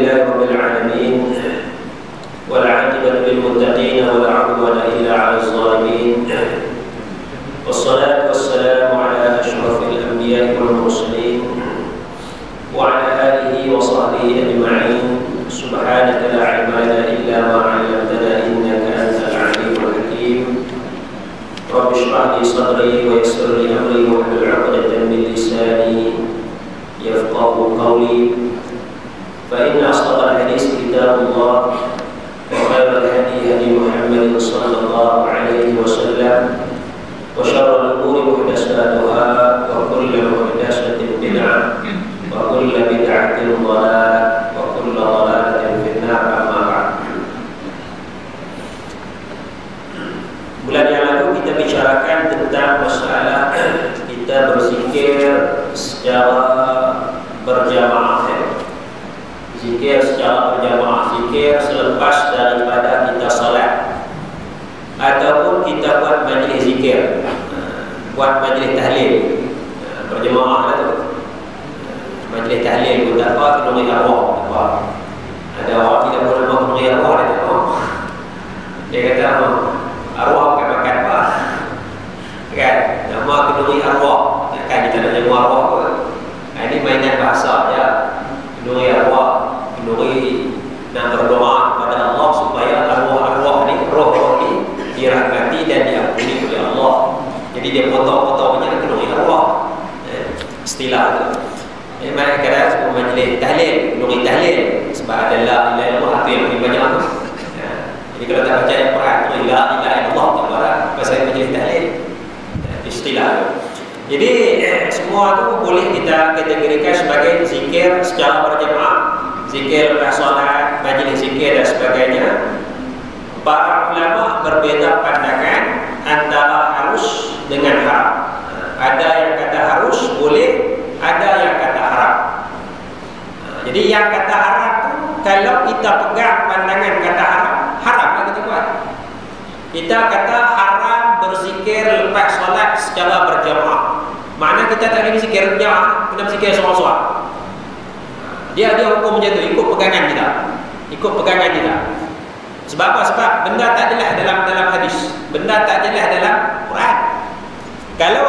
لله رب العالمين والعاقبة للمتقين ولا عدوان إلا على الظالمين والصلاة والسلام على أشرف الأنبياء والمرسلين وعلى آله وصحبه أجمعين. سبحانك لا علم لنا إلا ما علمتنا إنك أنت العليم الحكيم. رب اشرح لي صدري ويسر لي أمري واحلل عقدة من لساني يفقهوا قولي. فإن أصدق الحديث كتاب الله وخير الهدي هدي محمد صلى الله عليه وسلم وشر الأمور محدثاتها وكل محدثة بدعة وكل بدعة ضلالة وكل ضلالة في النار. أما بعد. Bulan yang lalu kita bicarakan tentang masalah kita berzikir secara berjamaah. Zikir secara berjamaah, zikir selepas daripada kita salat, ataupun kita buat majlis zikir, buat majlis tahlil berjamaah lah tu. Majlis tahlil pun tak apa, kenduri arwah tak apa. Ada orang tidak boleh nama kenduri arwah, dia tak apa. Dia kata arwah bukan makan apa, kan? Nama kenduri arwah, kan kita nak jamu arwah pun. Ini mainan bahasa je. Kenduri arwah, kenduri nak berdoa kepada Allah supaya arwah-arwah ni, roh-roh ni dirahmati dan diampuni oleh Allah. Jadi dia potong-potong punya kenduri arwah, istilah tu. Memang kadang sebut majlis tahlil, kenduri tahlil, sebab ada la ilaha illallah tu yang paling banyak tu. Jadi kalau tak baca Al-Quran tu la ilaha illallah tak barang pasal majlis tahlil, istilah tu. Jadi semua itu boleh kita kategorikan sebagai zikir secara berjamaah, zikir lepas solat, majlis zikir dan sebagainya. Para ulama berbeza pandangan antara harus dengan haram. Ada yang kata harus boleh, ada yang kata haram. Jadi yang kata haram tu, kalau kita pegang pandangan kata haram, haram lah kita buat. Kita kata haram berzikir lepas solat secara berjamaah. Makna kita tak boleh berzikir berjamaah, kena berzikir seorang-seorang. Dia hukum macam tu, ikut pegangan kita. Ikut pegangan kita. Sebab apa? Sebab benda tak jelas dalam hadis. Benda tak jelas dalam Quran. Kalau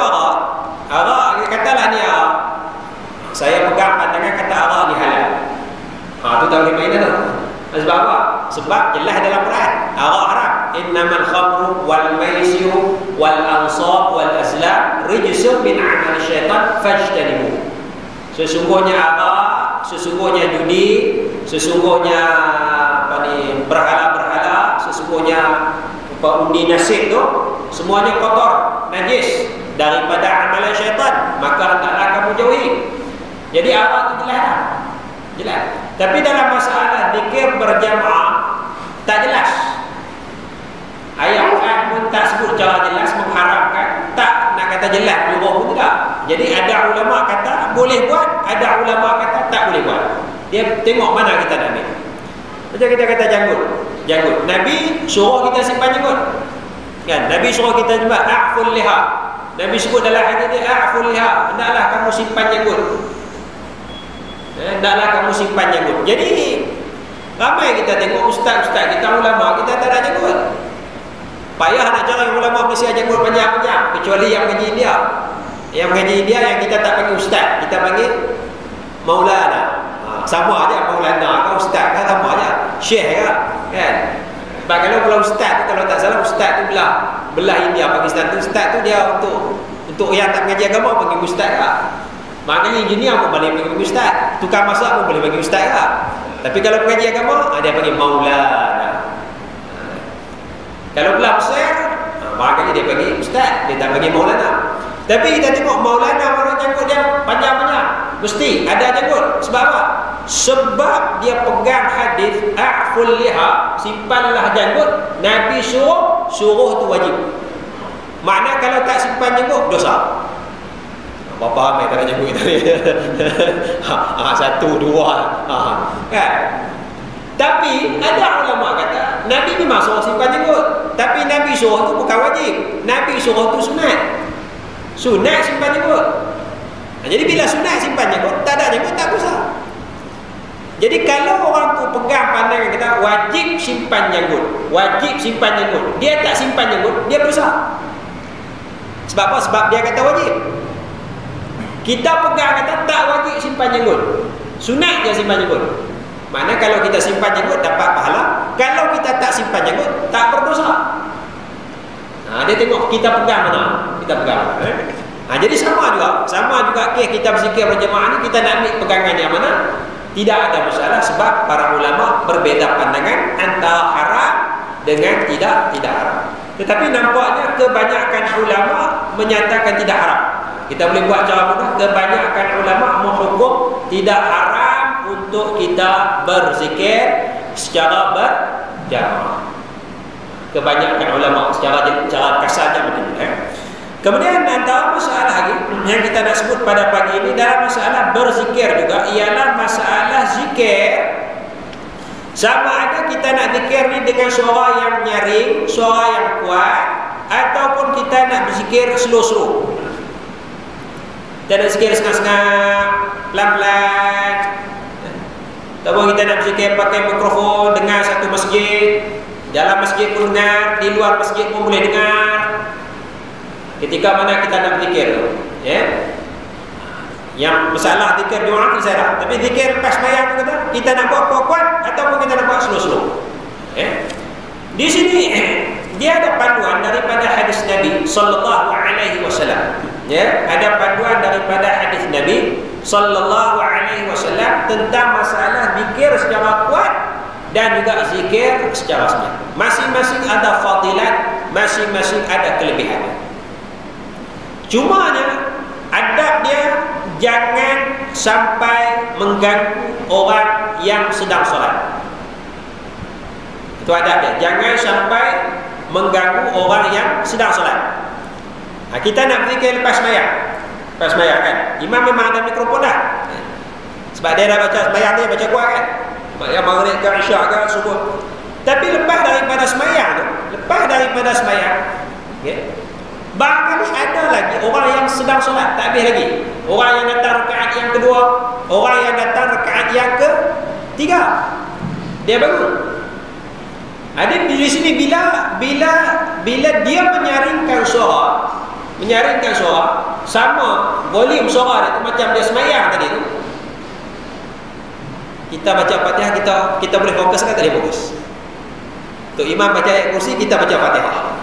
arak katalah ni arak, saya pegang pandangan kata arak ni halal. Tu tak boleh main tu. Sebab apa? Sebab jelas dalam Quran arak haram. Innamal khamru wal maisiru wal ansab wal azlam rijsun min amal syaitan fajtanibu. Sesungguhnya arak, sesungguhnya judi, sesungguhnya berhala-berhala, sesungguhnya undi nasib tu semuanya kotor, najis daripada amalan syaitan, maka hendaklah kamu jauhi. Jadi arak tu jelas dah. Jelas. Tapi dalam masalah zikir berjamaah tak jelas. Ayat Quran pun tak sebut cara jelas mengharamkan, tak nak kata jelas juga pun tidak. Jadi ada ulama kata boleh buat, ada ulama kata tak boleh buat. Dia tengok mana kita nak ambil. Macam kita kata janggut. Nabi suruh kita simpan janggut. Kan? Nabi suruh kita juga a'ful liha. Nabi sebut dalam hadis dia a'ful liha, hendaklah kamu simpan janggut. Hendaklah kamu simpan janggut. Jadi ramai kita tengok ustaz-ustaz kita, ulama kita tak ada janggut. Payah nak cari ulama mesti ada janggut panjang-panjang, kecuali yang mengaji India. Yang mengaji India yang kita tak panggil ustaz, kita panggil maulana. Sama aja maulana kan ustaz kan, sama aja syekh kan. Sebab kalau ustaz tu, kalau tak salah ustaz tu belah India Pakistan tu, ustaz tu dia untuk yang tak mengaji agama panggil ustaz kan. Maknanya engineer pun boleh panggil ustaz, tukang masak pun boleh panggil ustaz kan. Tapi kalau mengaji agama dia panggil maulana. Kalau belah besar, maknanya dia panggil ustaz, dia tak panggil maulana. Tapi kita tengok maulana orang janggut dia panjang-panjang, mesti ada janggut. Sebab apa? Sebab dia pegang hadis a'ful liha, simpanlah janggut. Nabi suruh tu wajib. Makna kalau tak simpan janggut dosa. Berapa ramai tak ada janggut kita ni? Satu, dua kan? Tapi ada ulama kata Nabi memang suruh simpan janggut, tapi Nabi suruh tu bukan wajib. Nabi suruh tu sunat. Sunat simpan janggut. Jadi bila sunat simpan janggut, tak ada janggut tak dosa. Jadi kalau orang tu pegang pandangan kita wajib simpan janggut, wajib simpan janggut. Dia tak simpan janggut, dia berdosa. Sebab apa? Sebab dia kata wajib. Kita pegang kata tak wajib simpan janggut, sunat je simpan janggut. Maknanya kalau kita simpan janggut dapat pahala, kalau kita tak simpan janggut tak berdosa. Dia tengok kita pegang mana, kita pegang. Jadi sama juga kes kita berzikir berjemaah ni, kita nak ambil pegangan yang mana? Tidak ada masalah, sebab para ulama berbeza pandangan antara haram dengan tidak haram. Tetapi nampaknya kebanyakan ulama menyatakan tidak haram. Kita boleh buat cara mudah, kebanyakan ulama menghukum tidak haram untuk kita berzikir secara berjamaah. Kebanyakan ulama secara kasarnya macam ni. Kemudian antara masalah lagi yang kita nak sebut pada pagi ini dalam masalah berzikir juga ialah masalah zikir. Sama ada kita nak zikir ni dengan suara yang nyaring, suara yang kuat, ataupun kita nak berzikir slow-slow. Kita nak zikir sengah-sengah, pelan-pelan. Ataupun kita nak berzikir pakai mikrofon, dengar satu masjid, dalam masjid pun dengar, di luar masjid pun boleh dengar. Ketika mana kita nak berzikir tu, yang masalah zikir doa tu saya dah. Tapi zikir lepas sembahyang tu kita nak buat kuat-kuat ataupun kita nak buat slow-slow. Di sini dia ada panduan daripada hadis Nabi sallallahu alaihi wasallam. Ada panduan daripada hadis Nabi sallallahu alaihi wasallam tentang masalah zikir secara kuat dan juga zikir secara senyap. Masing-masing ada fadilat, masing-masing ada kelebihan. Cumanya adab dia jangan sampai mengganggu orang yang sedang solat. Itu adab dia, jangan sampai mengganggu orang yang sedang solat. Kita nak berzikir lepas sembahyang kan, imam memang ada mikrofon dah, sebab dia dah baca sembahyang ni, baca kuat kan, yang maghrib ke isyak ke subuh. Tapi lepas daripada sembahyang tu, barangkali ada lagi orang yang sedang solat tak habis lagi, orang yang datang rakaat yang kedua, orang yang datang rakaat yang ketiga, dia bangun. Ada di sini bila dia menyaringkan suara sama volume suara dia tu macam dia sembahyang tadi tu, kita baca Fatihah, kita boleh fokus kan? Tak boleh fokus. Untuk imam baca ayat kursi, kita baca Fatihah,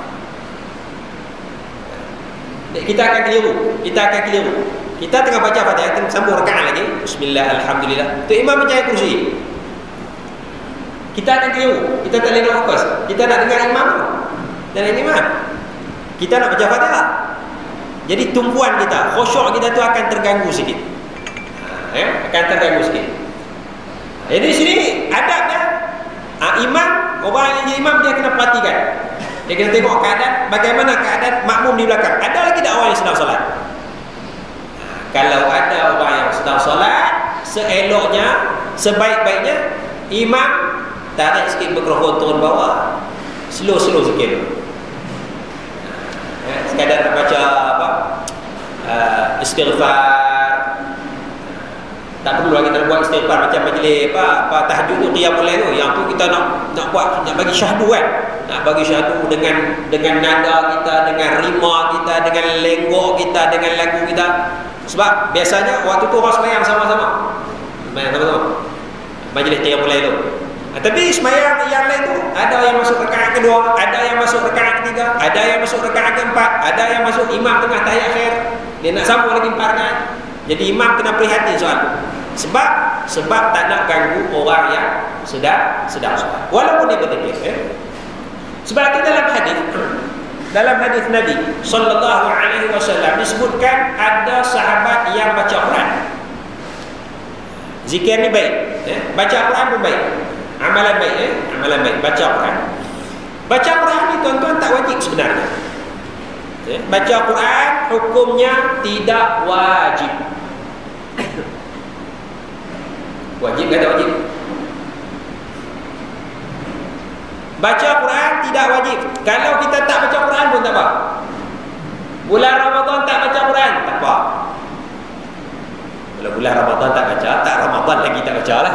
kita akan keliru. Kita tengah baca Fatihah, kita sambung rakaat lagi, bismillah, alhamdulillah. Untuk imam baca ayat kursi, kita akan keliru. Kita tak boleh nak fokus. Kita nak dengar imam kita nak baca Fatihah. Jadi tumpuan kita, khusyuk kita tu akan terganggu sikit. Jadi sini adabnya, imam, orang yang jadi imam dia kena perhatikan. Dia kena tengok keadaan, bagaimana keadaan makmum di belakang. Ada lagi tak orang yang sedang solat? Kalau ada orang yang sedang solat, seeloknya, sebaik-baiknya imam tarik sikit mikrofon turun bawah, slow sikit. Sekadar nak baca istighfar. Tak perlu lagi kita buat istighfar macam majlis tahajud tu, qiyamul lail tu. Yang tu kita nak buat, nak bagi syahdu kan. Nak bagi syahdu dengan nada kita, dengan rima kita, dengan lenggok kita, dengan lagu kita. Sebab biasanya waktu tu orang sembahyang sama-sama. Majlis qiyamul lail tu. Tapi sembahyang yang lain tu, ada yang masuk rakaat kedua, ada yang masuk rakaat ketiga, ada yang masuk rakaat keempat, ada yang masuk imam tengah tahiyat akhir, dia nak sambung lagi 4 rakaat. Jadi imam kena prihatin soal tu. Sebab tak nak ganggu orang yang sedang solat, walaupun dia berzikir. Sebab itu dalam hadis Nabi sallallahu alaihi wasallam disebutkan ada sahabat yang baca Quran. Zikir ni baik, baca Quran pun baik. Amalan baik, baca Quran. Baca Quran ni tuan-tuan tak wajib sebenarnya. Baca Quran hukumnya tidak wajib. Wajib ke tak wajib? Baca Quran tidak wajib. Kalau kita tak baca Quran pun tak apa. Bulan Ramadan tak baca Quran, tak apa. Kalau bulan Ramadan tak baca, tak Ramadan lagi tak baca lah.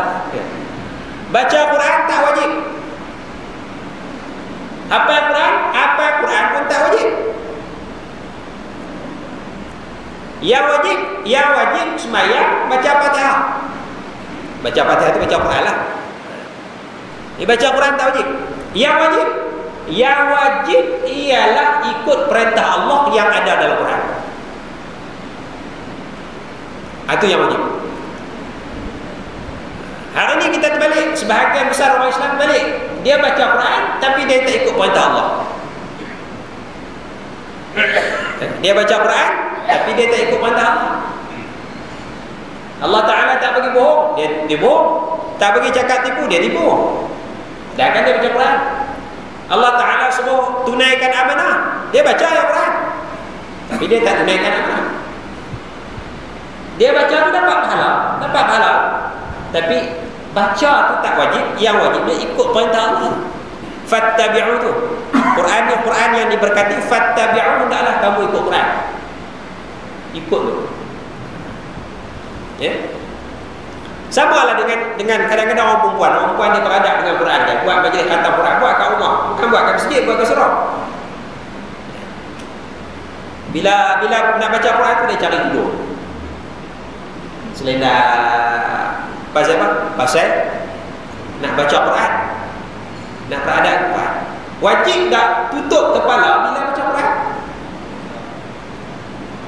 Baca Quran tak wajib. Apa Quran? Apa Quran pun tak wajib. Yang wajib sembahyang baca Fatihah. Baca Fatihah itu baca Quran lah. Ini baca Quran tak wajib. Yang wajib ialah ikut perintah Allah yang ada dalam Quran. Itu yang wajib. Hari ini kita terbalik. Sebahagian besar orang Islam terbalik. Dia baca Quran tapi dia tak ikut perintah Allah. Dia baca Quran tapi dia tak ikut perintah Allah. Allah Ta'ala tak bagi bohong, dia bohong. Tak bagi cakap tipu, dia tipu. Dan kan dia baca Quran. Allah Ta'ala suruh tunaikan amanah, dia baca ayat Quran tapi dia tak tunaikan amanah. Dia baca tu dapat pahala, tapi baca tu tak wajib. Yang wajib dia ikut perintah Allah. Fattabi'u tu Quran yang diberkati. Fattabi'u, hendaklah kamu ikut Quran. Ikut tu. Ya. Sama lah dengan kadang-kadang orang perempuan dia beradab dengan Quran kan. Buat majlis khatam Quran, buat kat rumah, bukan buat kat masjid, buat kat surau. Bila nak baca Quran tu dia cari tidur. Selendang pasal apa? Pasal nak baca Quran, nak beradab Quran. Wajib tak tutup kepala bila baca Quran?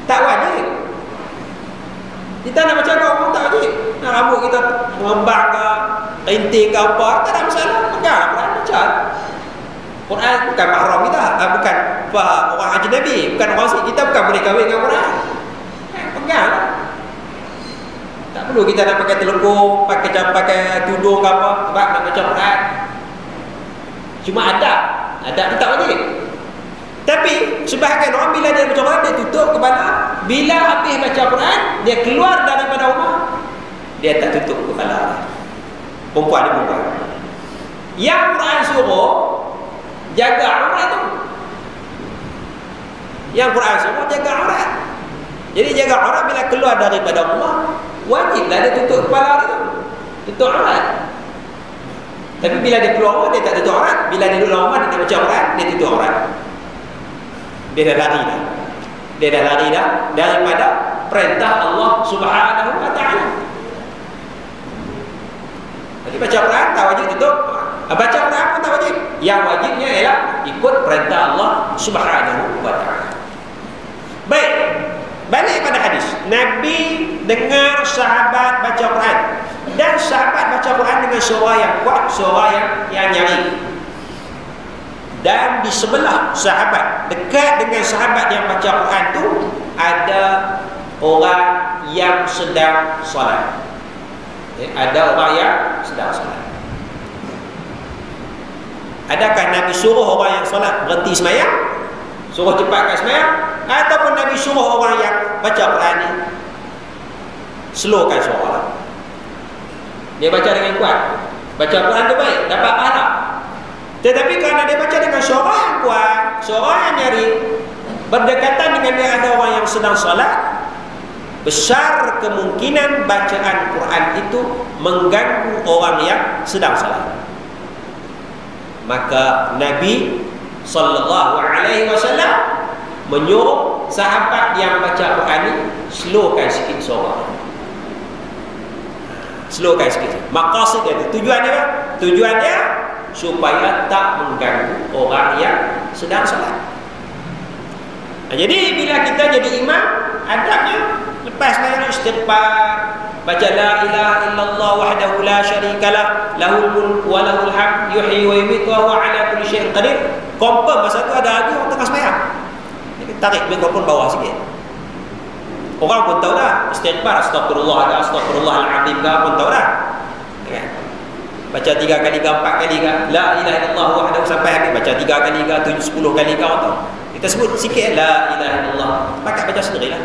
Tak wajib. Kita nak baca doa pun tak wajib. Nak rambut kita mengembang ke, rinting ke apa, tak ada masalah. Peganglah Quran, baca. Quran bukan mahram kita, bukan orang ajnabi, bukan orang asing. Kita bukan boleh kahwin dengan Quran. Peganglah. Tak perlu kita nak pakai telekung, pakai tudung ke apa sebab nak baca Quran. Cuma adab tu tak wajib. Tapi sebahagian orang bila dia baca Quran, dia tutup kepala. Bila habis baca Quran, dia keluar daripada rumah, dia tak tutup kepala. Perempuan. Yang Quran suruh jaga aurat tu. Yang Quran suruh jaga aurat. Jadi jaga aurat bila keluar daripada rumah, wajiblah dia tutup kepala dia tu, tutup aurat. Tapi bila dia keluar rumah, dia tak tutup aurat. Bila dia duduk dalam rumah, dia tak baca Quran, dia tutup aurat. Dia dah lari dah daripada perintah Allah Subhanahu wa ta'ala. Jadi baca Quran tak wajib tutup. Baca Quran pun tak wajib. Yang wajibnya ialah ikut perintah Allah Subhanahu wa ta'ala. Baik, balik pada hadis. Nabi dengar sahabat baca Quran, dan sahabat baca Quran dengan suara yang kuat, suara yang nyaring. Dan di sebelah sahabat, dekat dengan sahabat yang baca Quran tu, ada orang yang sedang solat. Ada orang yang sedang solat. Adakah Nabi suruh orang yang solat berhenti sembahyang, suruh cepatkan sembahyang, ataupun Nabi suruh orang yang baca Quran ni slowkan suara? Dia baca dengan kuat, baca Quran tu baik, dapat pahala. Tetapi kerana dia baca dengan suara yang kuat, suara yang nyaring, berdekatan dengan dia ada orang yang sedang solat, besar kemungkinan bacaan Quran itu mengganggu orang yang sedang solat. Maka Nabi SAW menyuruh sahabat yang baca Quran ini slowkan sikit suara. Slowkan sikit. Maqasid dia, tujuannya apa? Tujuannya supaya tak mengganggu orang yang sedang solat. Jadi bila kita jadi imam, adabnya lepas sembahyang istighfar, baca la ilaha illallah wahdahu la syarikalah, lahul mulku wa lahul hamd, yuhyi wa yumiitu wa huwa ala kulli syai'in qadir. Confirm masa tu ada lagi orang tengah sembahyang. Jadi tarik mikrofon bawah sikit. Orang pun tahu dah istighfar, astagfirullahalazim pun tahu dah. Kan? Baca 3 kali ke 4 kali ke la ilaha illallah wahdahu sampai habis, baca 3 kali ke 7 10 kali ke atau kita sebut sikit la ilaha illallah, pakat baca sendirilah.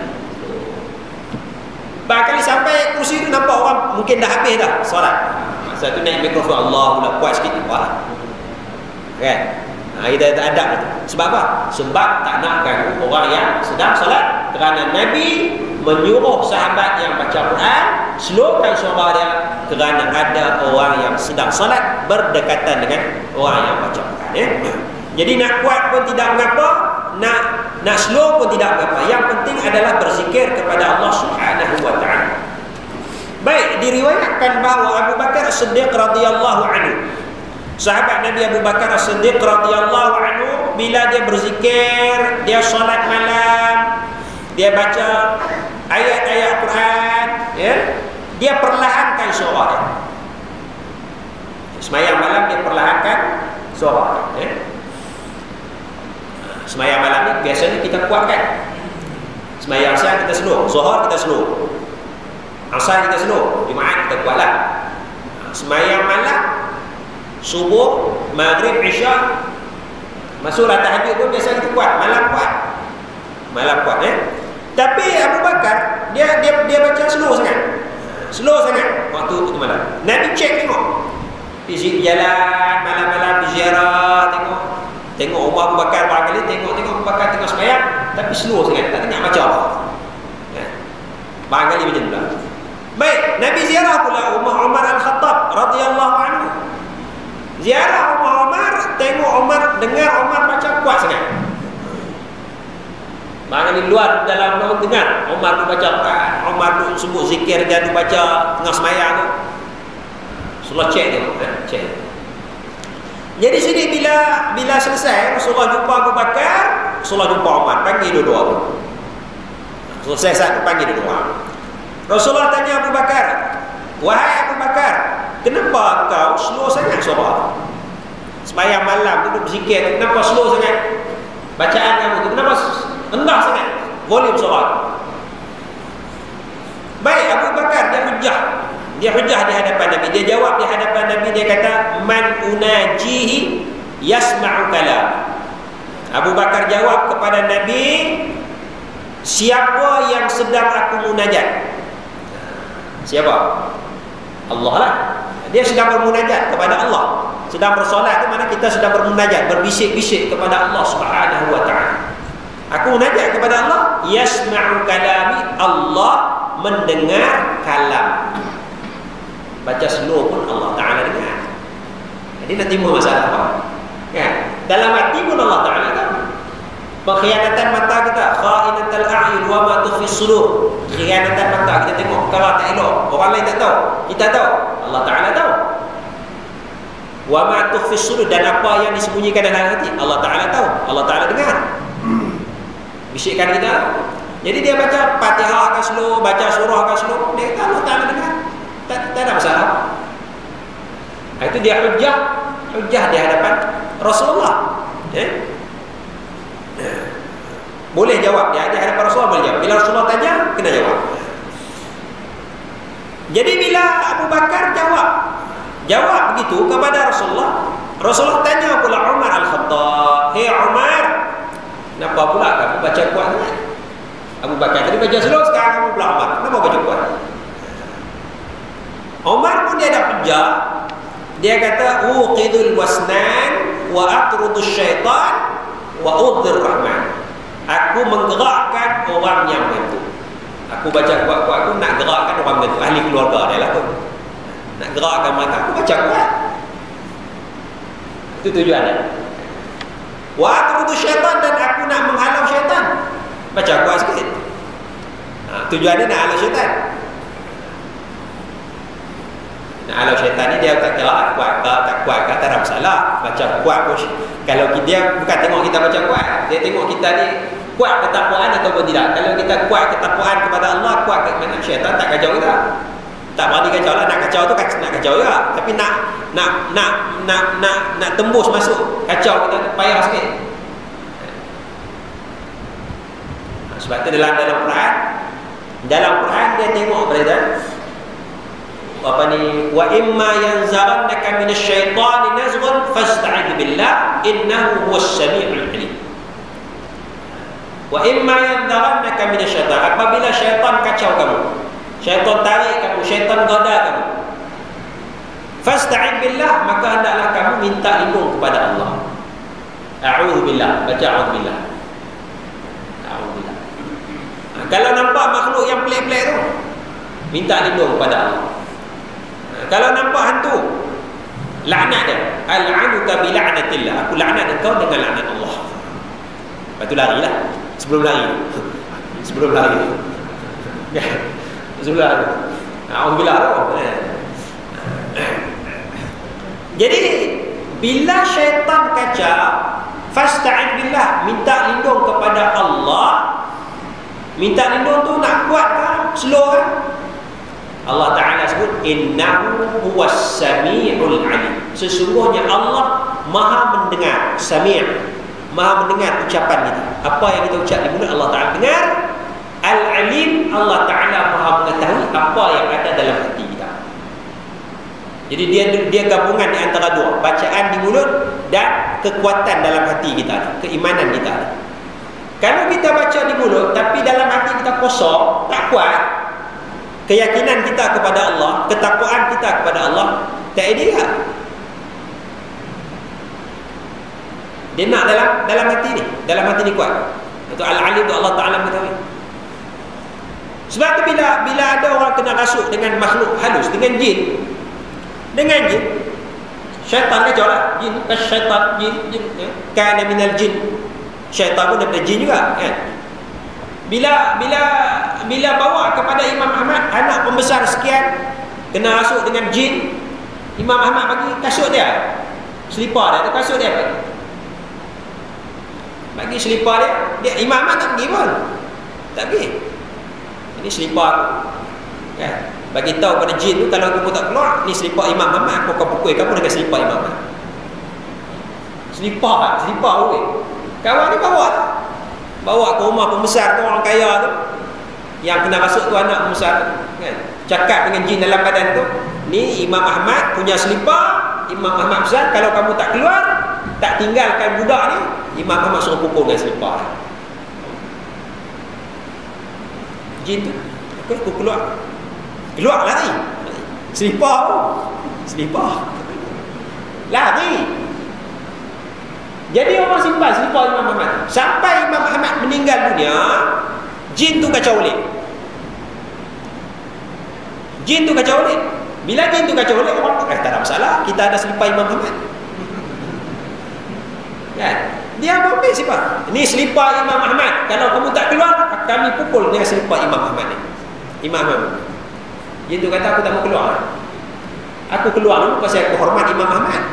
Barangkali sampai kursi tu nampak orang mungkin dah habis dah solat, masa tu naik mikrofon Allah nak kuat sikit apa kan. Kita tak adab tu. Sebab apa? Sebab tak nak ganggu orang yang sedang solat. Kerana Nabi menyuruh sahabat yang baca Quran slowkan suara dia kerana ada orang yang sedang salat berdekatan dengan orang yang baca Quran, ya. Jadi nak kuat pun tidak mengapa, nak slow pun tidak mengapa. Yang penting adalah berzikir kepada Allah Subhanahu wa taala. Baik, diriwayatkan bahawa Abu Bakar As-Siddiq radhiyallahu anhu, sahabat Nabi Abu Bakar As-Siddiq radhiyallahu anhu, bila dia berzikir, dia solat malam, dia baca ayat-ayat Quran, ya, dia perlahankan suara dia. Sembahyang malam dia perlahankan suara dia, ya. Sembahyang malam ni biasanya kita kuatkan. Sembahyang siang kita slow, zuhur kita slow, asar kita slow, Jumaat kita kuatlah. Sembahyang malam, subuh, maghrib, isya, masuklah tahajud pun biasa kita kuat, malam kuat, ya. Tapi Abu Bakar dia baca slow sangat waktu itu malam. Nabi cek tengok jalan malam-malam di ziarah, tengok Umar Abu Bakar barangkali tengok Abu Bakar tengok sembahyang tapi slow sangat, tak dengar baca apa, ya. Barangkali macam tu lah. Baik, Nabi ziarah pula Umar Al-Khattab radhiyallahu anhu. Ziarah Umar, tengok Umar, dengar Umar baca kuat sangat. Barangkali luar dalam orang dengar Umar baca Quran, Umar sebut zikir dia baca tengah sembahyang tu. Rasulullah cek tengok, cek. Jadi sini bila selesai Rasulullah jumpa Abu Bakar, Rasulullah jumpa Umar, panggil dua-dua tu. Selesai satu panggil dua-dua. Rasulullah tanya Abu Bakar, "Wahai Abu Bakar, kenapa kau slow sangat suara? Sembahyang malam duduk berzikir, kenapa slow sangat? Bacaan kamu tu kenapa rendah sangat volume suara?" Baik, Abu Bakar dia hujah di hadapan Nabi. Dia jawab di hadapan Nabi, dia kata, "Man unajihi yasma'u kalam." Abu Bakar jawab kepada Nabi, siapa yang sedang aku munajat? Siapa? Allah lah. Dia sedang bermunajat kepada Allah. Sedang bersolat itu mana kita sedang bermunajat, berbisik-bisik kepada Allah Subhanahu wa taala. Aku munajat kepada Allah, yasma'u kalami, Allah mendengar kalam. Baca slow pun Allah Ta'ala dengar. Jadi nak timbul masalah apa? Kan? Dalam hati pun Allah Ta'ala tahu. Pengkhianatan mata kita, kha'inatul a'yun wa ma tukhfi sudur. Khianatan mata kita tengok perkara tak elok, orang lain tak tahu, kita tahu, Allah Ta'ala tahu. Wa ma tukhfi sudur, dan apa yang disembunyikan dalam hati, Allah Ta'ala tahu, Allah Ta'ala dengar. Bisikan kita. Jadi dia baca Fatihah akan slow, baca surah akan slow, dia kata Allah Ta'ala dengar. Tak ada masalah. Itu dia hujah di hadapan Rasulullah. Boleh jawab dia di hadapan Rasulullah, boleh jawab. Bila Rasulullah tanya, kena jawab. Jadi bila Abu Bakar jawab begitu kepada Rasulullah tanya pula Umar Al-Khattab, "Hei Umar, kenapa pula kamu baca kuat sangat? Abu Bakar tadi baca slow, sekarang kamu pula Umar, kenapa baca kuat?" Umar pun dia ada hujah. Dia kata, "Uqidul wasnan wa atrudus syaitan wa udhir rahman." Aku menggerakkan orang yang mengantuk. Aku baca kuat-kuat, aku nak gerakkan orang mengantuk, ahli keluarga dia lah pun. Nak gerakkan mereka, aku baca kuat. Itu tujuannya. Wa atrudus syaitan, dan aku nak menghalau syaitan. Baca kuat sikit. Tujuannya nak halau syaitan. Kalau syaitan ni dia tak kira kuat ke tak kuat ke, tak ada masalah. Baca kuat pun, kalau dia bukan tengok kita baca kuat, dia tengok kita ni kuat ketakwaan ataupun tidak. Kalau kita kuat ketakwaan kepada Allah, kuat ke mana, syaitan tak kacau kita. Tak berani kacau lah. Nak kacau tu nak kacau juga, tapi nak tembus masuk kacau kita payah sikit. Sebab tu dalam Quran dia tengok berada wa imma yanzaghannaka minasyaitani nazghun fasta'idz billah innahu huwas samiul alim. Wa imma yanzaghannaka minasyaitan, apabila syaitan kacau kamu, syaitan tarik kamu, syaitan goda kamu, fasta'idz billah, maka hendaklah kamu minta lindung kepada Allah. A'udzu billah, baca a'udzu billah. Kalau nampak makhluk yang pelik-pelik tu, minta lindung kepada Allah. Kalau nampak hantu, laknat dia. Al'anuka bi la'natillah. Aku laknat engkau dengan laknat Allah. Lepas tu larilah. Sebelum lari. Sebelum lari. Alhamdulillah tu. Jadi bila syaitan kacau, fasta'in billah, minta lindung kepada Allah. Minta lindung tu nak kuat kan? Slow kan? Allah Ta'ala sebut innahu huwas sami'ul alim. Sesungguhnya Allah Maha mendengar. Sami', Maha mendengar ucapan kita. Apa yang kita ucap di mulut Allah Ta'ala dengar. Al-alim, Allah Ta'ala Maha mengetahui apa yang ada dalam hati kita. Jadi dia gabungan di antara dua, bacaan di mulut dan kekuatan dalam hati kita, keimanan kita. Kalau kita baca di mulut tapi dalam hati kita kosong, tak kuat, keyakinan kita kepada Allah, ketakwaan kita kepada Allah tak ada. Dia nak dalam hati ni kuat. Itu al-alim tu Allah Ta'ala mengetahui. Sebab tu bila ada orang kena rasuk dengan makhluk halus, dengan jin, syaitan kacau lah. Jin, syaitan, jin kana minal jin. Syaitan pun daripada jin juga kan. Bila bawa kepada Imam Ahmad, anak pembesar sekian kena rasuk dengan jin, Imam Ahmad bagi kasut dia, selipar dia, kasut dia bagi selipar dia, Imam Ahmad tak pergi pun, tak pergi. Ini selipar kan, bagi tahu pada jin tu, kalau kamu tak keluar, ni selipar Imam Ahmad, aku akan pukul kamu dengan selipar Imam Ahmad. Selipar weh. Kawan ni bawa ke rumah pembesar tu, orang kaya tu, yang kena rasuk tu anak pembesar kan, cakap dengan jin dalam badan tu, ni Imam Ahmad punya selipar. Imam Ahmad pesan, kalau kamu tak keluar, tak tinggalkan budak ni, Imam Ahmad suruh pukul dengan selipar. Jin tu aku keluar lari, selipar lari. Jadi orang simpan selipar Imam Ahmad sampai Imam Ahmad meninggal dunia. Jin tu kacau ulit. Bila jin tu kacau ulit, orang tak ada masalah, kita ada selipar Imam Ahmad kan? Dia ambil selipar, ini selipar Imam Ahmad, kalau kamu tak keluar, kami pukul dengan selipar Imam Ahmad ni. Imam Ahmad, jin tu kata, aku tak mau keluar. Aku keluar dulu pasal aku hormat Imam Ahmad.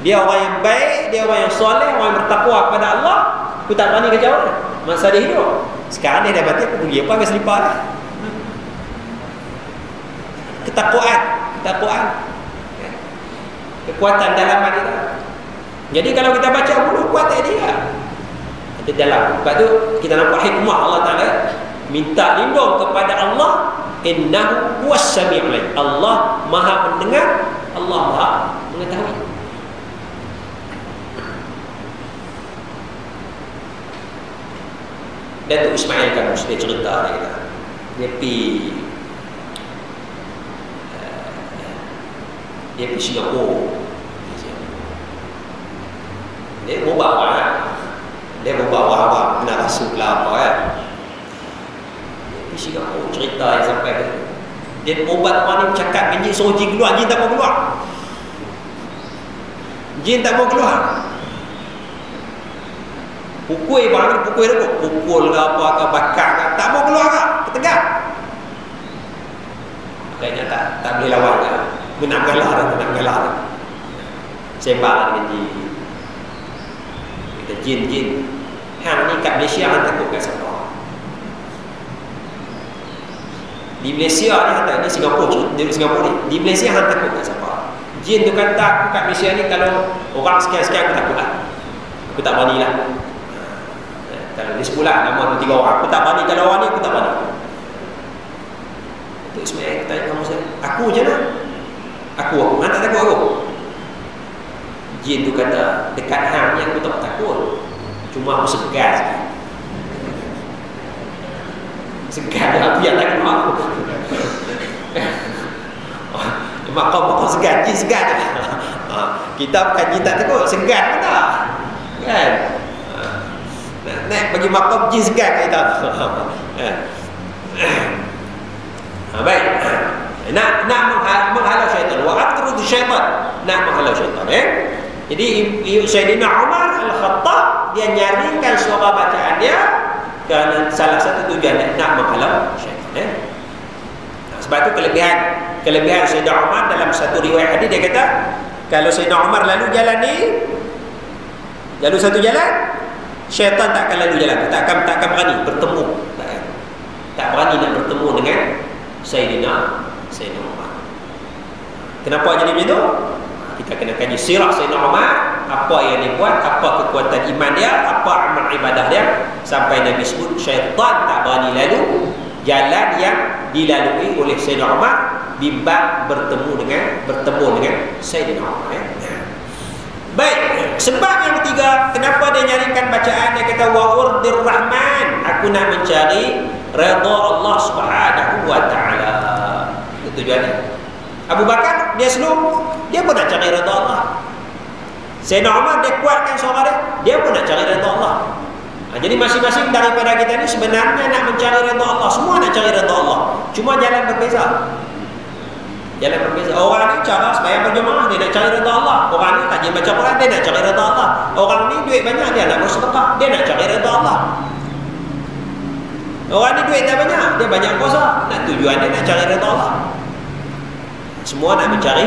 Dia orang yang baik, dia orang yang soleh, orang yang bertakwa kepada Allah. Aku tak berani kacau dia masa dia hidup. Sekarang dia dah mati, aku beli apa dengan selipar dia? Ketakwaan, kekuatan dalam hati kita. Jadi kalau kita baca mulut, kuat tak dia? Ada dalam. Sebab tu kita nampak hikmah Allah Ta'ala minta lindung kepada Allah. Innahu huwas sami'ul alim. Allah Maha mendengar, Allah Maha mengetahui. Datuk Ismail kan dia cerita dia pergi Singapura. Dia mau bawa abang kena rasuk lah apa kan. Dia pergi Singapura, cerita yang sampai ke dia ubat orang ni cakap dengan jin, suruh jin keluar, jin tak mau keluar. Pukul barang ni, pukul ke apa ke, bakar ke, tak mau keluar ke, ketegak. Akhirnya tak boleh lawan ke, menang galah dah. Sembang dengan jin. Kita jin hang ni kat Malaysia hang takut kat siapa? Di Malaysia ni hang tak, ni Singapura ni, di Malaysia hang takut kat siapa? Jin tu kata, aku kat Malaysia ni kalau orang sekian-sekian aku takut lah, aku tak berani lah. Kalau dia sebulan nama 2-3 orang, aku tak berani. Kalau orang ni aku tak berani. Itu Ismail tanya kamu saya, aku je lah. Aku tak takut aku. Jin tu kata, dekat hang ni aku tak takut, cuma aku segar dia biar tak kenal aku. Makam segar, jin segar je. Kita bukan jin tak takut, segar pun tak kan. Naik bagi makam jin segan kat kita. Baik. Nak menghalau syaitan. Wa atrud syaitan. Nak menghalau syaitan. Jadi Sayyidina Umar Al-Khattab dia nyaringkan suara bacaan dia kerana salah satu tujuan nak menghalau syaitan. Sebab itu kelebihan Sayyidina Umar dalam satu riwayat hadis dia kata, kalau Sayyidina Umar lalu jalan ni, lalu satu jalan, syaitan tak akan lalu jalan, tak akan berani bertemu, tak berani nak bertemu dengan Sayyidina Umar. Kenapa jadi begitu? Kita kena kaji sirah Sayyidina Umar, apa yang dia buat, apa kekuatan iman dia, apa amal ibadah dia, sampai Nabi sebut syaitan tak berani lalu jalan yang dilalui oleh Sayyidina Umar bimbang bertemu dengan Sayyidina Umar. Baik, sebab yang ketiga, kenapa dia nyaringkan bacaan, dia kata wa urdir rahman, aku nak mencari redha Allah Subhanahu wa taala. Itu tujuannya. Abu Bakar dia slow, dia pun nak cari redha Allah. Sayyidina Umar dia kuatkan suara dia pun nak cari redha Allah. Jadi masing-masing daripada kita ni sebenarnya nak mencari redha Allah. Semua nak cari redha Allah, cuma jalan berbeza. Orang ni cara sembahyang berjemaah, dia nak cari redha Allah. Orang ni rajin baca Quran, dia nak cari redha Allah. Orang ni duit banyak, dia nak bersedekah, dia nak cari redha Allah. Orang ni duit tak banyak, dia banyak puasa, nak tujuan dia nak cari redha Allah. Semua nak mencari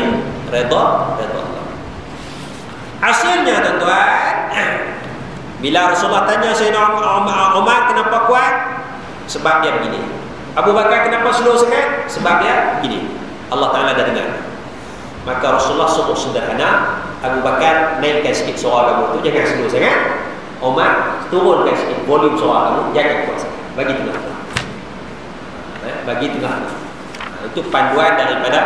redha Allah. Hasilnya tuan-tuan, bila Rasulullah tanya Sayyidina Umar kenapa kuat, sebab dia begini. Abu Bakar kenapa slow sangat, sebab dia begini. Allah Ta'ala dah dengar. Maka Rasulullah suruh sederhana, Abu Bakar naikkan sikit suara kamu tu, jangan slow sangat. Umar turunkan sikit volume suara kamu, jangan kuat sangat. Bagi tengah-tengah. Bagi tengah-tengah. Itu panduan daripada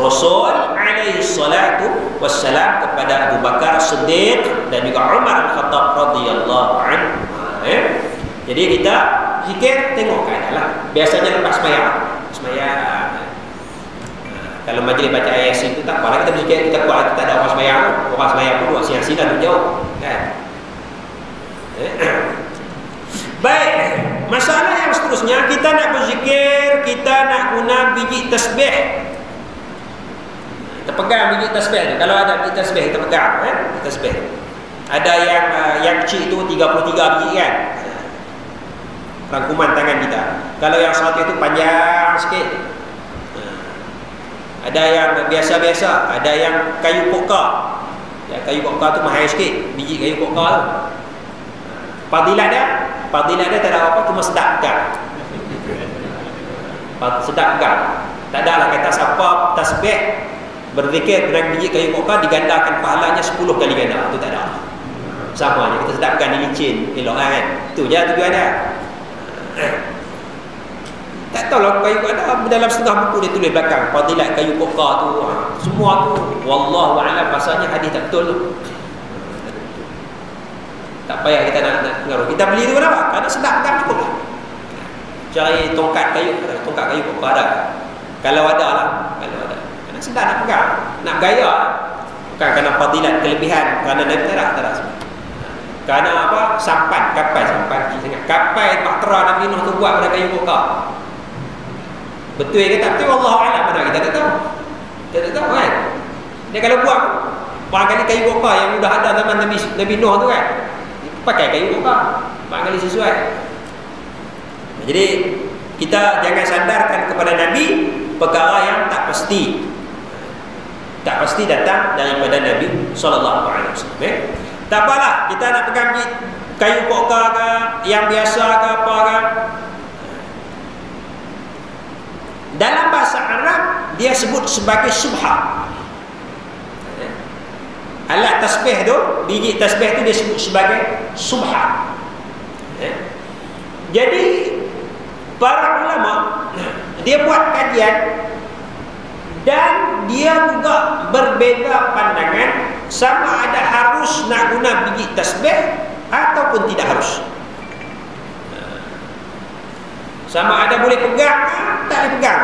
Rasul alaihi salatu wassalam kepada Abu Bakar Siddiq dan juga Umar Al-Khattab radhiyallahu anhu. Jadi kita zikir tengok keadaan lah. Biasanya lepas sembahyang. Kalau majlis baca ayat itu tak apalah, kita berzikir, kita kuat, kita tak ada orang sembahyang. Orang sembahyang pun buat siang-siang duduk jauh, kan? Baik, masalah yang seterusnya, kita nak berzikir, kita nak guna biji tasbih. Kita pegang biji tasbih ni. Kalau ada biji tasbih kita pegang, tasbih. Ada yang kecil tu 33 biji kan? Rangkuman tangan kita. Kalau yang satu itu panjang sikit. Ada yang biasa-biasa, ada yang kayu kokar. Ya, kayu kokar tu mahal sikit, biji kayu kokar tu. Fadilat dia tak ada apa, cuma sedap pegang. Sedap pegang. Tak ada lah kata siapa tasbih berzikir dengan biji kayu kokar digandakan pahalanya 10 kali ganda. Itu tak ada. Sama je, kita sedap pegang ni licin, elok kan. Itu je tujuan dia. Tak tahu lah kayu ada dalam setengah buku dia tulis belakang fadilat kayu kokar tu, semua tu wallahu a'lam, pasalnya hadis tak betul tu. Tak payah kita nak pengaruh. Kita beli tu kenapa? Kerana sedap pegang cukup lah. Cari tongkat kayu kokar ada. Kalau ada lah, kerana sedap nak pegang, nak gaya. Bukan kerana fadilat kelebihan, kerana Nabi tak ada. Kerana apa? Sampan sangat. Kapai bahtera Nabi Nuh tu buat pada kayu kokar. Betul ke tak betul, Allah Alam, benar kita tak tahu. Kita tak tahu kan. Dia kalau buat barangkali kayu kokar yang sudah ada zaman Nabi Nuh tu kan, pakai kayu kokar, barangkali sesuai. Jadi kita jangan sandarkan kepada Nabi perkara yang tak pasti datang daripada Nabi SAW. Tak apalah, kita nak pegang kayu kokar ke, yang biasa ke apa ke. Dalam bahasa Arab dia sebut sebagai subha. Alat tasbih tu, biji tasbih tu dia sebut sebagai subha. Jadi para ulama dia buat kajian dan dia juga berbeza pandangan sama ada harus nak guna biji tasbih ataupun tidak harus. Sama ada boleh pegang tak boleh pegang.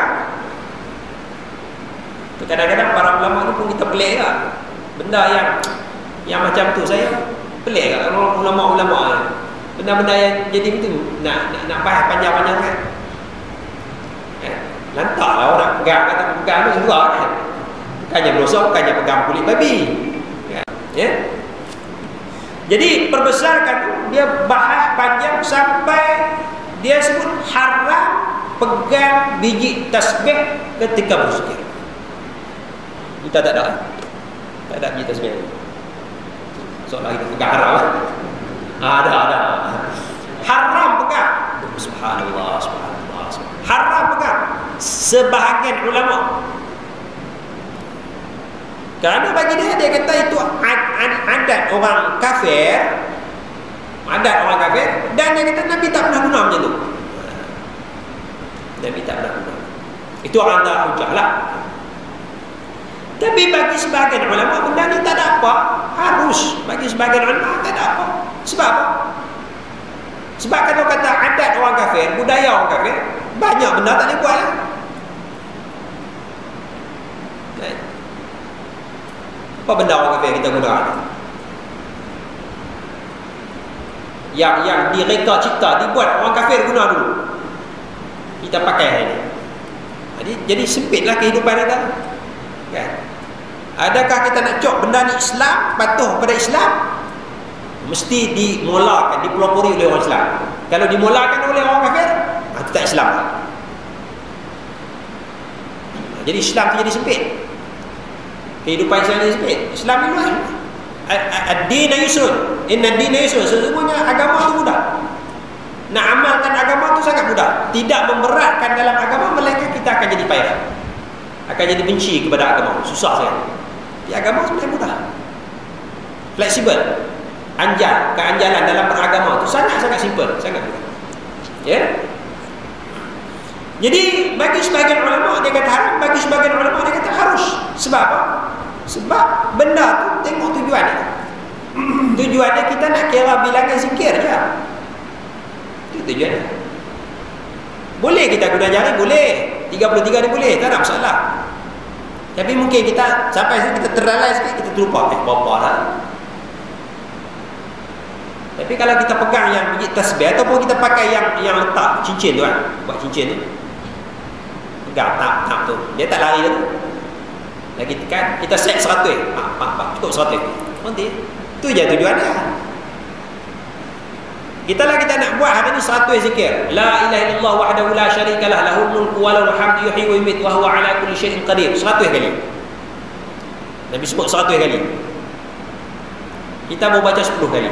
Kadang-kadang para ulama ni pun kita pelik lah. Benda yang macam tu saya pelik lah ulama-ulama. Benda-benda yang jadi begitu nak bahas panjang-panjang kan. Lantaklah orang pegang, kata pegang tu semua kan. Bukannya berdosa, bukannya pegang kulit babi. Ya. Jadi perbesarkan dia bahas panjang sampai dia sebut haram pegang biji tasbih ketika berzikir. Kita tak ada. Tak ada biji tasbih. Soalan kita pegang haram. Ada. Haram pegang. Subhanallah, subhanallah. Haram pegang. Sebahagian ulama. Kerana bagi dia kata itu adat orang kafir. Adat orang kafir. Dan dia kata Nabi tak pernah guna macam tu. Nabi tak pernah guna. Itu orang tak hujah lah. Tapi bagi sebahagian ulama benda ni tak ada apa. Harus. Bagi sebahagian ulama tak ada apa. Sebab apa? Sebab kalau kata adat orang kafir, budaya orang kafir, banyak benda tak boleh buat lah. Apa benda orang kafir kita guna? Yang direka cipta, dibuat orang kafir guna dulu. Kita pakai hari ini. Jadi sempitlah kehidupan kita. Kan? Adakah kita nak cok benda ni Islam, patuh pada Islam? Mesti dimulakan, dipelopori oleh orang Islam. Kalau dimulakan oleh orang kafir, itu tak Islam. Jadi Islam tu jadi sempit. Kehidupan Islam jadi sempit. Islam ni luas. Ad-din yusrun. Inna ad-din yusrun. Sesungguhnya agama tu mudah. Nak amalkan agama tu sangat mudah. Tidak memberatkan dalam agama, melainkan kita akan jadi payah. Akan jadi benci kepada agama. Susah sekali. Di agama sebenarnya mudah. Fleksibel. Keanjalan dalam beragama itu sangat-sangat simple, sangat mudah. Ya. Jadi bagi sebahagian ulama dia kata haram, bagi sebahagian ulama dia kata harus. Sebab apa? Sebab benda tu tengok tujuannya. Tujuannya kita nak kira bilangan zikir je. Itu tujuannya. Boleh kita guna jari, boleh. 33 ni boleh, tak ada masalah. Tapi mungkin kita sampai sini kita terlalai sikit, kita terlupa apa-apa lah. Tapi kalau kita pegang yang biji tasbih ataupun kita pakai yang letak cincin tu kan, buat cincin tu, pegang tap tu, dia tak lari tu. Lagi tekan, kita set 100, cukup 100. Nanti tu je tujuannya. Kita nak buat hari ni 100 zikir. La ilaha illallah wahdahu la syarikalah, lahul mulku wa lahul hamdu yuhyi wa yumiitu wa huwa ala kulli syai'in qadir. 100 kali. Nabi sebut 100 kali. Kita mau baca 10 kali.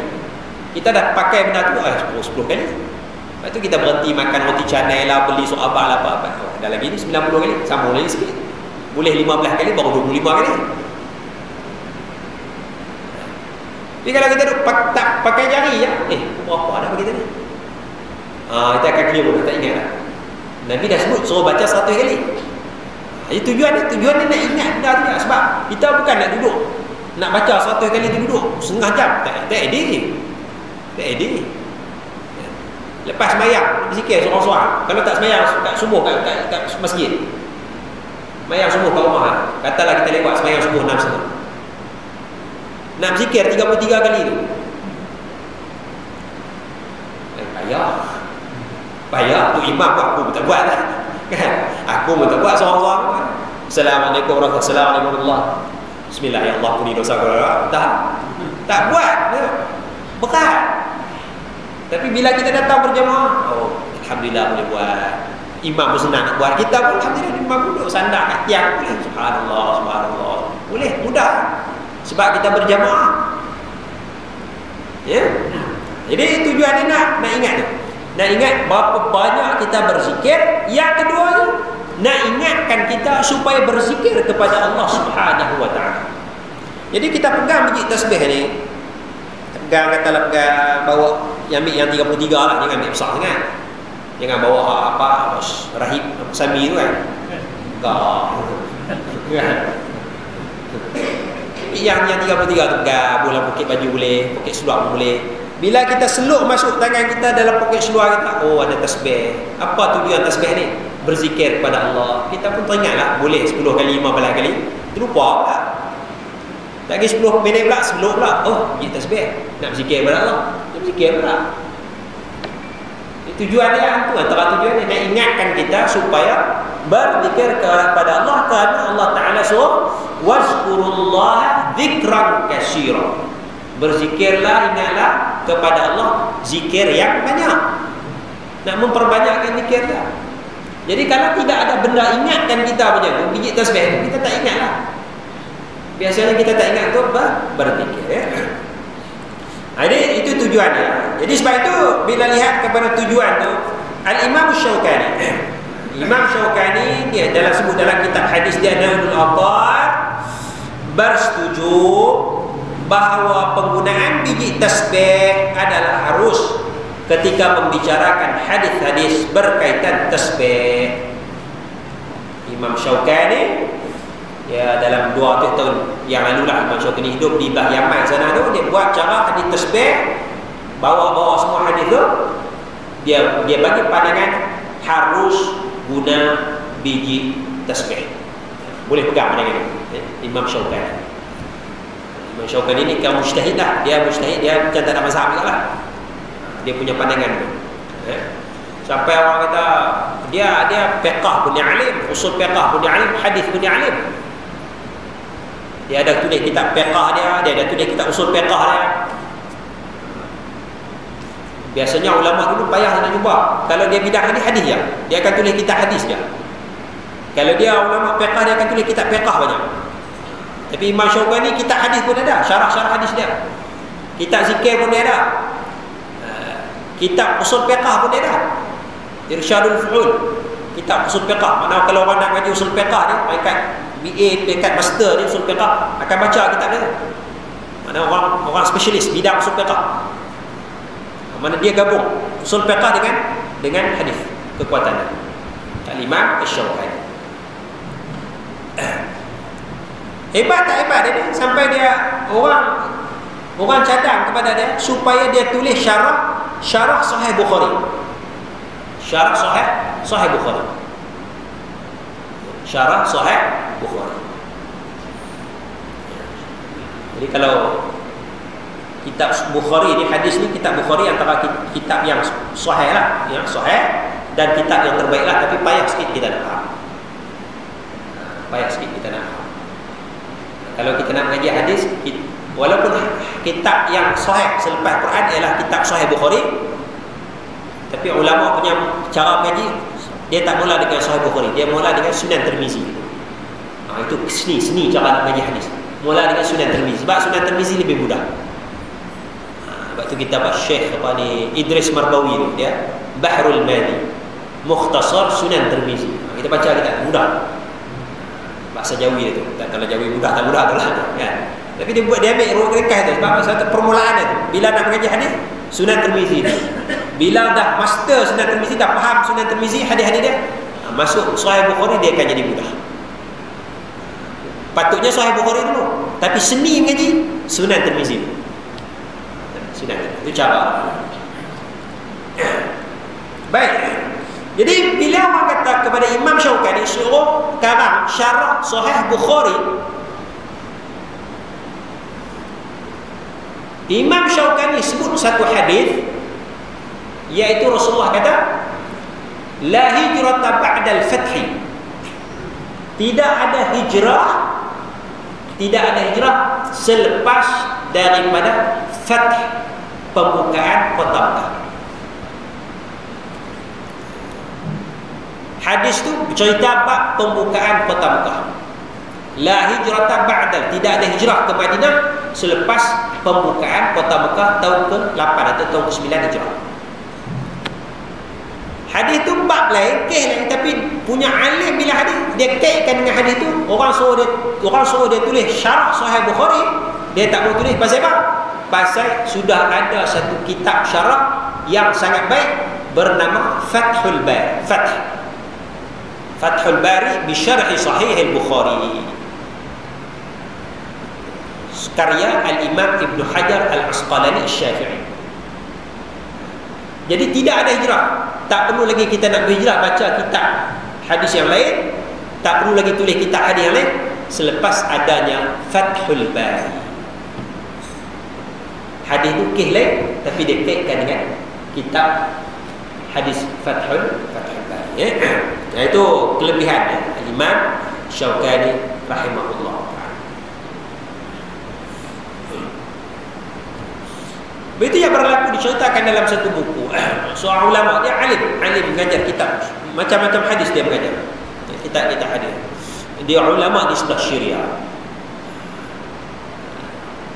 Kita dah pakai benda tu 10 kali. Lepas tu kita berhenti makan roti canai lah, beli so'abah lah apa-apa. Dah lagi ni 90 kali. Sambung lagi sikit. Boleh 15 kali, baru 25 kali. Jadi kalau kita tak pakai jari je, berapa dah bagi tadi? Kita akan keliru, tak ingat lah. Nabi dah sebut suruh baca 100 kali. Jadi tujuannya nak ingat benda tu lah. Sebab kita bukan nak duduk nak baca 100 kali tu duduk setengah jam. Tak edit. Lepas sembahyang zikir seorang-seorang. Kalau tak sembahyang kat subuh kat masjid, sembahyang subuh kat rumah, katalah kita lewat sembahyang subuh 6.30, nak zikir 33 kali tu, payah tu imam pun aku tak buat lah kan. Aku pun tak buat seorang-seorang. Assalamualaikum warahmatullahi wabarakatuh. Bismillahirrahmanirrahim. Aku ni dosa aku tak buat. Berat. Tapi bila kita datang berjamaah, alhamdulillah boleh buat. Imam pun senang nak buat. Kita pun alhamdulillah imam duduk sandar kat tiang boleh. Subhanallah. Boleh, mudah. Sebab kita berjamaah. Ya. Jadi tujuannya nak ingat tu. Nak ingat berapa banyak kita berzikir. Yang kedua tu, nak ingatkan kita supaya berzikir kepada Allah Subhanahu wa taala. Jadi kita pegang biji tasbih ni. Pegang, katalah pegang, bawa yang ambil yang 33 lah, jangan ambil besar sangat. Jangan bawa rahib sami tu kan. Yang 33 tu pegang, boleh poket baju boleh, poket seluar boleh. Bila kita seluk masuk tangan kita dalam poket seluar kita, ada tasbih. Apa tujuan tasbih ni? Berzikir kepada Allah. Kita pun teringatlah, boleh 10 kali, 15 kali. Terlupa tak? Lagi 10 minit pula, 10 pula. Biji tasbih. Nak berzikir kepada Allah. Nak berzikir pula. Tujuan dia itu, antara tujuannya nak ingatkan kita supaya berzikir kepada Allah, kerana Allah Ta'ala suruh wazkurullaha dzikran katsira. Berzikirlah, ingatlah kepada Allah zikir yang banyak. Nak memperbanyakkan zikirlah. Jadi kalau tidak ada benda ingatkan kita macam biji tasbih itu, kita tak ingatlah. Biasanya kita tak ingat tu berzikir, ya. Jadi itu tujuannya. Jadi sebab itu bila lihat kepada tujuan tu, Al-Imam Syaukani, Imam Syaukani dia dalam sebut dalam kitab hadis dia Nailul Awtar bersetuju bahawa penggunaan biji tasbih adalah harus ketika membicarakan hadis-hadis berkaitan tasbih. Imam Syaukani, ya, dalam 200 tahun yang lalu lah Imam Syaukani hidup di belah Yaman sana tu, dia buat cara hadis tasbih, bawa semua hadis tu, dia bagi pandangan harus guna biji tasbih. Boleh pegang pandangan itu, Imam Syaukani. Imam Syaukani ni kan mujtahid lah, dia mujtahid, dia macam tak ada mazhab juga lah, dia punya pandangan tu. Sampai orang kata dia fiqh pun dia alim, usul fiqh pun dia alim, hadis pun dia alim. Dia ada tulis kitab fiqh dia ada tulis kitab usul fiqh dia. Biasanya ulama dulu payah nak jumpa. Kalau dia bidang hadis dia akan tulis kitab hadis dia. Kalau dia ulama fiqh dia akan tulis kitab fiqh banyak. Tapi Imam Syaukani kitab hadis pun ada, syarah-syarah hadis dia. Kitab zikir pun dia ada. Kitab usul fiqh pun dia ada. Irsyadul Fuhul, kitab usul fiqh. Mana kalau orang nak ngaji usul fiqh dia, peringkat BA, peringkat master dia usul fiqh, akan baca kitab dia. Mana orang spesialis bidang usul fiqh. Mana dia gabung usul fiqh dengan hadis, kekuatannya. Al-Imam Asy-Syaukani. Hebat tak hebat dia ni? Sampai dia orang cadang kepada dia supaya dia tulis syarah Sahih Bukhari. Syarah Sahih Bukhari. Syarah Sahih Bukhari. Jadi kalau kitab Bukhari ni, hadis ni, kitab Bukhari antara kitab yang sahih lah, yang sahih dan kitab yang terbaik lah, tapi payah sikit kita nak faham. Payah sikit kita nak faham. Kalau kita nak mengaji hadis, walaupun kitab yang sahih selepas Quran ialah kitab Sahih Bukhari, tapi ulama punya cara mengaji, dia tak mula dengan Sahih Bukhari, dia mula dengan Sunan Tirmizi. Itu seni cara nak mengaji hadis. Mula dengan Sunan Tirmizi, sebab Sunan Tirmizi lebih mudah. Sebab tu kita buat Syekh Idris Marbawi tu, dia Bahrul Madi, Mukhtasar Sunan Tirmizi. Kita baca kita mudah. Bahasa Jawi tu, tak kalau Jawi mudah tak mudah tu lah, kan. Tapi dia ambil urut ringkas tu, sebab satu permulaan tu. Bila nak mengaji hadis, Sunan Tirmizi tu. Bila dah master Sunan Tirmizi, dah faham Sunan Tirmizi, hadis-hadis dia, masuk Sahih Bukhari, dia akan jadi mudah. Patutnya Sahih Bukhari dulu, tapi seni mengaji Sunan Tirmizi. Sunan itu cara. Baik. Jadi bila orang kata kepada Imam Syaukani suruh karang syarah Sahih Bukhari, Imam Syaukani sebut satu hadis, iaitu Rasulullah kata la hijrata ba'dal fath. Tidak ada hijrah selepas daripada fath, pembukaan kota Mekah. Hadis tu bercerita bab pembukaan kota Mekah. La hijrata ba'dal, tidak ada hijrah ke Madinah selepas pembukaan kota Mekah tahun ke-8 atau tahun ke-9 hijrah. Hadis tu bab lain, kes lain, tapi punya alim bila hadis dia kaitkan dengan hadis tu, orang suruh dia tulis syarah Sahih Bukhari, dia tak mau tulis pasal apa? Pasal sudah ada satu kitab syarah yang sangat baik bernama Fathul Bari. Fathul Bari bi syarh Sahih Al-Bukhari, karya Al-Imam Ibn Hajar Al-Asqalani Asy-Syafi'i. Jadi tidak ada hijrah, tak perlu lagi kita nak berhijrah baca kitab hadis yang lain, tak perlu lagi tulis kitab hadis yang lain selepas adanya Fathul Bari. Hadis itu kisah lain, tapi dia kaitkan dengan kitab hadis Fathul Bari. Nah, itu kelebihannya Imam Syaukani rahimahullah. Begitu yang berlaku diceritakan dalam satu buku. Seorang ulama, dia alim mengajar kitab, macam-macam hadis dia mengajar. Kitab hadis. Dia ulama di sebelah Syria.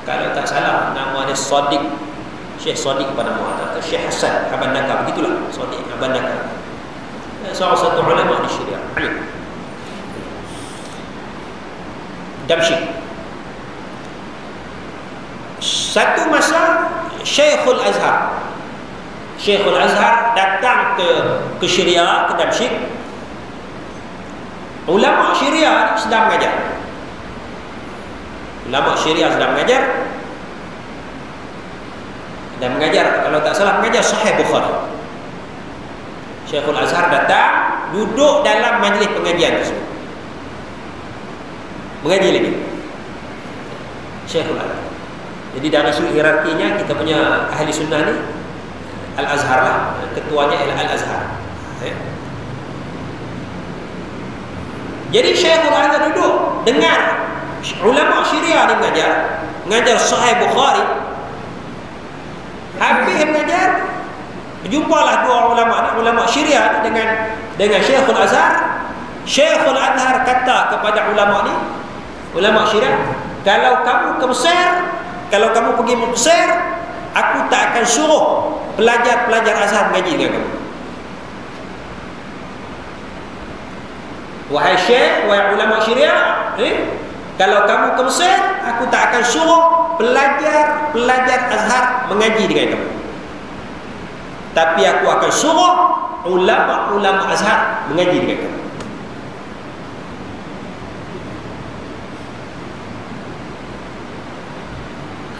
Kalau tak salah nama dia Sadiq, Syekh Sadiq pada nama atau Syekh Hasan Aban Naka, begitulah Sadiq Aban Naka. Salah satu ulama di Syria, alim. Damsyik. Satu masa Syekhul Azhar datang ke Syria, ke Damsyik. Ulama Syria sedang mengajar. Dan mengajar, kalau tak salah mengajar Sahih Bukhari. Syekhul Azhar datang, duduk dalam majlis pengajian tersebut, mengaji lagi Syekhul Azhar. Jadi dari sudut hierarkinya, kita punya ahli sunnah ni Al-Azhar lah, ketuanya ialah Al-Azhar. Jadi Syekhul Azhar duduk dengar ulama Syria ni mengajar Sahih Bukhari. Habis mengajar, berjumpalah dua ulama Syria ni dengan Syekhul Azhar. Syekhul Azhar kata kepada ulama ni, ulama Syria, kalau kamu ke Mesir, kalau kamu pergi Mesir, aku tak akan suruh pelajar-pelajar Azhar mengaji dengan kamu. Wahai Syekh, wahai ulama Syria, kalau kamu ke Mesir, aku tak akan suruh pelajar Azhar mengaji dengan kamu. Tapi aku akan suruh ulama-ulama Azhar mengaji dengan kamu.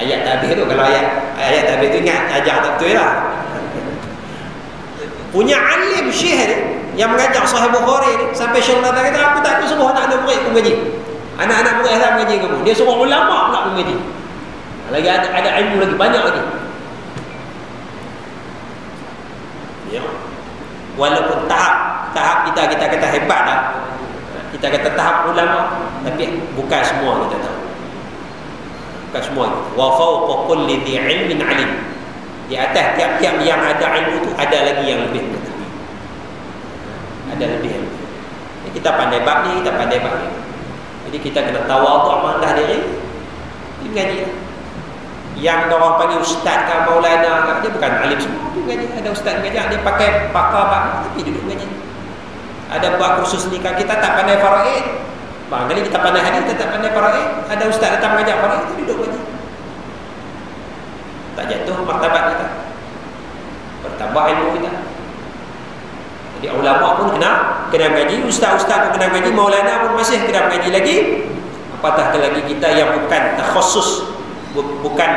Ayat tabir tu, kalau ayat tabir tu ingat ajar tak betul lah. Punya alim syekh ni yang mengajar Sahih Bukhari ni, sampai Syekh Nazar kata, aku tak suruh anak-anak murid aku mengaji. Anak-anak murid Azhar mengaji kamu. Dia suruh ulama pula mengaji. Lagi ada ilmu lagi banyak lagi. Ya. Walaupun tahap kita kata hebat dah. Kita kata tahap ulama, tapi bukan semua kita tahu. Bukan semua. Wa fawqa kulli dhi ilmin alim. Di atas tiap-tiap yang ada ilmu tu ada lagi yang lebih mengetahui. Ada lebih. Kita pandai bab ni, kita pandai bab ni. Jadi kita kena tawaduk, rendah diri, mengaji. Yang orang panggil ustaz ke maulana, dia bukan alim semua, dia mengaji. Ada ustaz mengaji, dia pakai pakar bab, tapi duduk mengaji. Ada buat kursus nikah, kita tak pandai faraid. Barangkali kita pandai hadis, kita tak pandai faraid. Ada ustaz datang mengajar faraid, kita duduk mengaji. Tak jatuh martabat kita, bertambah ilmu kita. Jadi ulama pun kena mengaji, ustaz-ustaz pun kena mengaji, maulana pun masih kena mengaji lagi. Apatah lagi kita yang bukan takhusus, bukan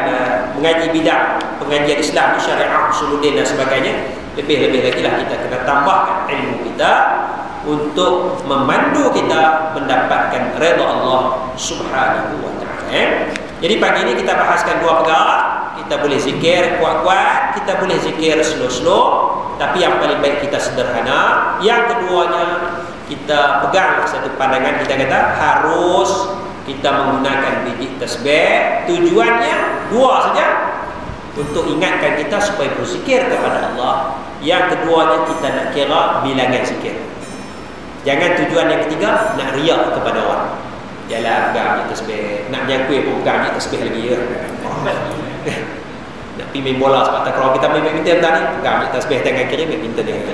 mengaji bidang pengajian Islam, syariah, usuluddin dan sebagainya. Lebih-lebih lagi lah kita kena tambahkan ilmu kita untuk memandu kita mendapatkan redha Allah Subhanahu wa ta'ala. Jadi pagi ini kita bahaskan dua perkara. Kita boleh zikir kuat-kuat, kita boleh zikir slow-slow, tapi yang paling baik kita sederhana. Yang keduanya, kita pegang satu pandangan, kita kata harus kita menggunakan biji tasbih. Tujuannya dua saja, untuk ingatkan kita supaya berzikir kepada Allah. Yang keduanya, kita nak kira bilangan zikir. Jangan tujuan yang ketiga nak riak kepada orang. Jalan pegang tasbih, nak nyakui pun pegang tasbih lagi ya. Nak pergi main bola sebab tak, kalau kita main badminton tadi, pegang tasbih tangan kiri, badminton dia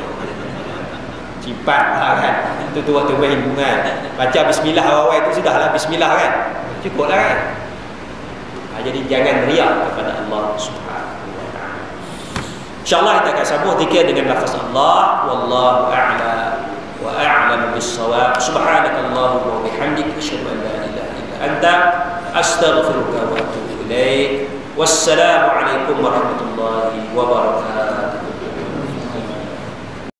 cipat lah kan. Itu tu waktu main kan, baca bismillah awal itu sudahlah bismillah kan, cukup lah kan. Jadi jangan riak kepada Allah Subhanahu wa ta'ala. InsyaAllah kita akan sambung zikir dengan lafaz Allah. Wallahu a'la wa a'lamu bis-shawab. Subhanakallahumma wa bihamdika asyhadu an la ilaha illa anta astaghfiruka wa atubu ilaik. Wassalamu alaikum warahmatullahi wabarakatuh.